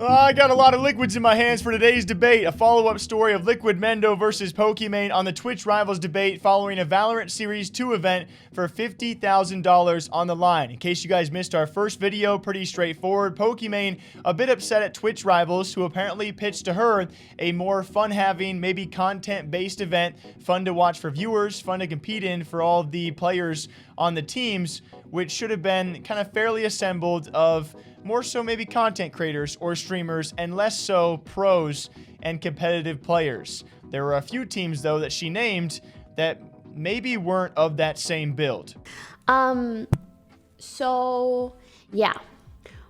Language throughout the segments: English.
I got a lot of liquids in my hands for today's debate. A follow-up story of Liquid Mendo versus Pokimane on the Twitch Rivals debate following a Valorant Series 2 event for $50,000 on the line. In case you guys missed our first video, pretty straightforward. Pokimane a bit upset at Twitch Rivals, who apparently pitched to her a more fun-having, maybe content-based event, fun to watch for viewers, fun to compete in for all of the players on the teams, which should have been kind of fairly assembled of more so maybe content creators or streamers, and less so pros and competitive players. There were a few teams, though, that she named that maybe weren't of that same build. So, yeah.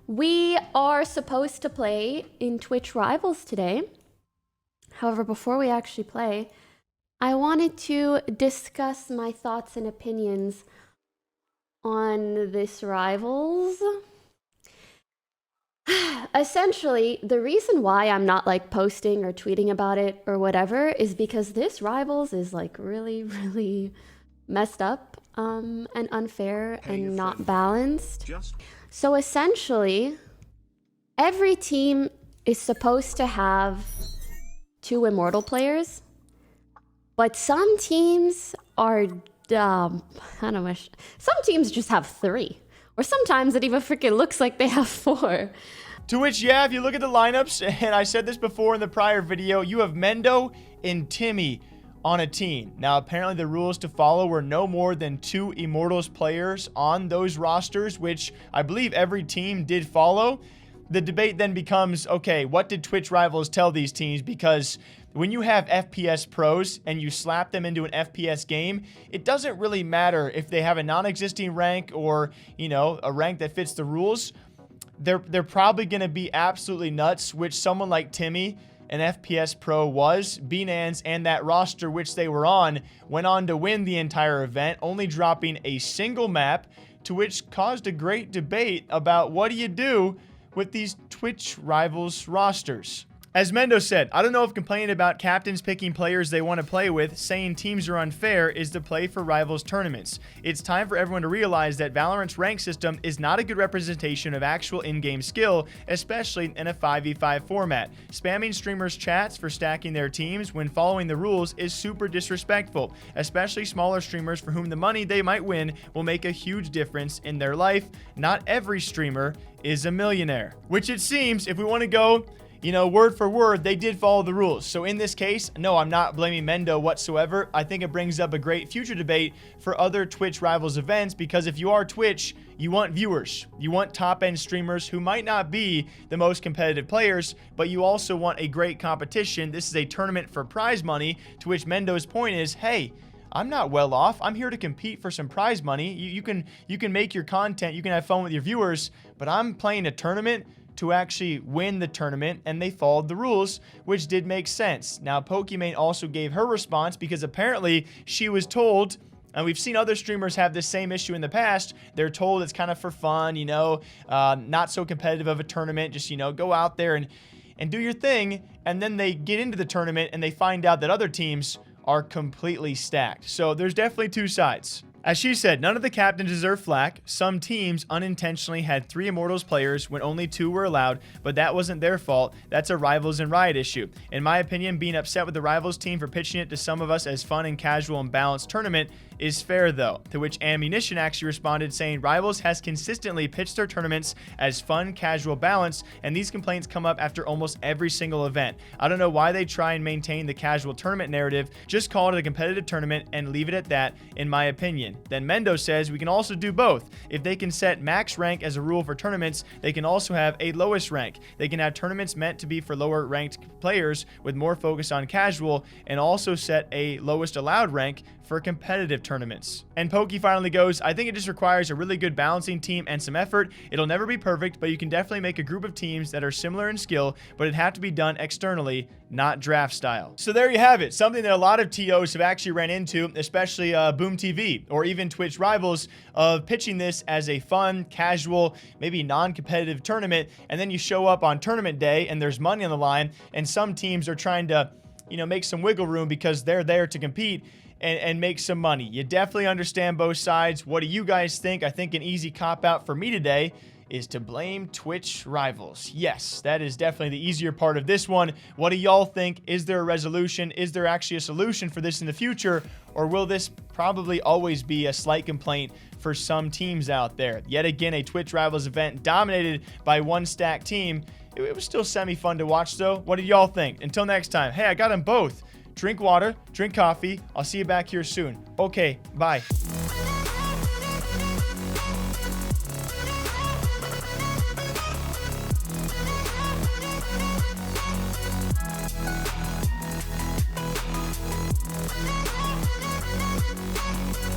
We are supposed to play in Twitch Rivals today. However, before we actually play, I wanted to discuss my thoughts and opinions on this Rivals. Essentially, the reason why I'm not like posting or tweeting about it or whatever is because this Rivals is like really messed up and unfair and not balanced. So essentially, every team is supposed to have 2 immortal players, but some teams are some teams just have 3. Or sometimes it even freaking looks like they have 4. To which, yeah, if you look at the lineups, and I said this before in the prior video, you have Mendo and Timmy on a team. Now, apparently the rules to follow were no more than 2 Immortals players on those rosters, which I believe every team did follow. The debate then becomes, okay, what did Twitch Rivals tell these teams? Because when you have FPS pros and you slap them into an FPS game, it doesn't really matter if they have a non-existing rank or, you know, a rank that fits the rules. They're probably going to be absolutely nuts, which someone like Timmy, an FPS pro, was. Bnans and that roster which they were on went on to win the entire event, only dropping a single map, to which caused a great debate about what do you do with these Twitch Rivals rosters. As Mendo said, I don't know if complaining about captains picking players they want to play with, saying teams are unfair, is to play for Rivals tournaments. It's time for everyone to realize that Valorant's rank system is not a good representation of actual in-game skill, especially in a 5v5 format. Spamming streamers' chats for stacking their teams when following the rules is super disrespectful, especially smaller streamers for whom the money they might win will make a huge difference in their life. Not every streamer is a millionaire. Which it seems, if we want to go, you know, word for word, they did follow the rules. So in this case, no, I'm not blaming Mendo whatsoever. I think it brings up a great future debate for other Twitch Rivals events, because if you are Twitch, you want viewers. You want top-end streamers who might not be the most competitive players, but you also want a great competition. This is a tournament for prize money, to which Mendo's point is, hey, I'm not well off. I'm here to compete for some prize money. You can make your content, you can have fun with your viewers, but I'm playing a tournament to actually win the tournament, and they followed the rules, which did make sense. Now, Pokimane also gave her response, because apparently she was told, and we've seen other streamers have this same issue in the past, they're told it's kind of for fun, you know, not so competitive of a tournament, just, you know, go out there and do your thing, and then they get into the tournament and they find out that other teams are completely stacked. So there's definitely 2 sides. As she said, none of the captains deserve flack. Some teams unintentionally had 3 Immortals players when only 2 were allowed, but that wasn't their fault. That's a Rivals and Riot issue. In my opinion, being upset with the Rivals team for pitching it to some of us as fun and casual and balanced tournament is fair, though. To which Ammunition actually responded saying, Rivals has consistently pitched their tournaments as fun, casual, balanced, and these complaints come up after almost every single event. I don't know why they try and maintain the casual tournament narrative. Just call it a competitive tournament and leave it at that, in my opinion. Then Mendo says we can also do both. If they can set max rank as a rule for tournaments, they can also have a lowest rank. They can have tournaments meant to be for lower ranked players with more focus on casual, and also set a lowest allowed rank for competitive tournaments. And Pokey finally goes, I think it just requires a really good balancing team and some effort. It'll never be perfect, but you can definitely make a group of teams that are similar in skill, but it'd have to be done externally, not draft style. So there you have it. Something that a lot of TOs have actually ran into, especially Boom TV or even Twitch Rivals, of pitching this as a fun, casual, maybe non-competitive tournament, and then you show up on tournament day and there's money on the line, and some teams are trying to, you know, make some wiggle room because they're there to compete and make some money. You definitely understand both sides. What do you guys think? I think an easy cop-out for me today is to blame Twitch Rivals. Yes, that is definitely the easier part of this one. What do y'all think? Is there a resolution? Is there actually a solution for this in the future? Or will this probably always be a slight complaint for some teams out there? Yet again, a Twitch Rivals event dominated by one stack team. It was still semi-fun to watch, though. What did y'all think? Until next time, hey, I got them both. Drink water, drink coffee. I'll see you back here soon. Okay, bye.